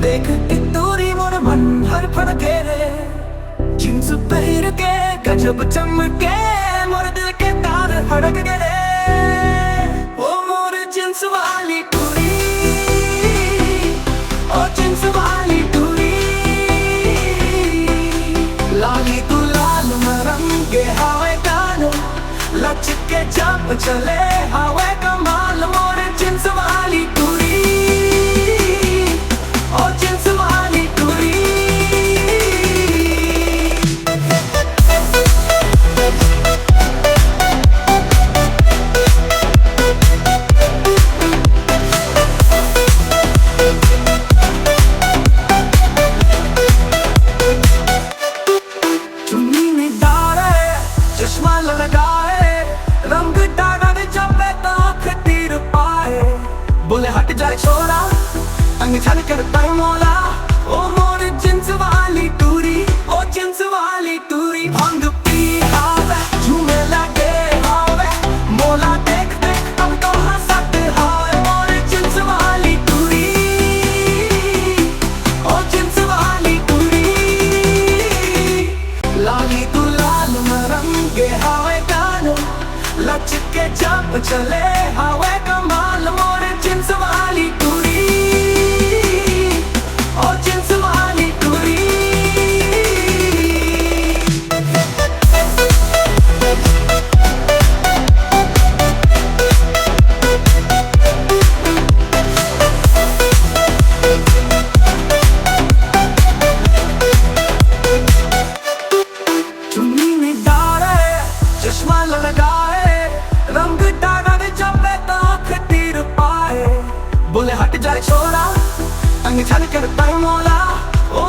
देख इतोरी मोर मन हर फड़के रे। जींस पहन के गजब चमके मोर दिल के तार फड़क गए रे। ओ मोर जींस वाली टूरी, ओ जींस वाली टूरी। लाली गुलाल रंगे हवे गानो लचक के जब चले हवे कमाल मोर जींस वाली टूरी, ओ जींस वाली टूरी। चश्मा लगाए रंग डागा दे जब आँख तीर पाए। बोले हट जाए छोरा अंग छल कर पाए मोला। ओ मोर जींस वाली टूरी, ओ जींस वाली टूरी। भंग पी हावे झूमे लगे हावे मोला देख देख अब तो हंसत हावे। मोर जींस वाली टूरी, ओ जींस वाली टूरी। लाली गुलाल रंगे हवे गानो लचक के जब चले हवे कमाल मोर जींस वाली टूरी, ओ जींस वाली टूरी। चश्मा लगाए रंग डागा दे जब आँख तीर पाए। बोले हट जाए छोरा अंग छल कर पाए मोला। ओ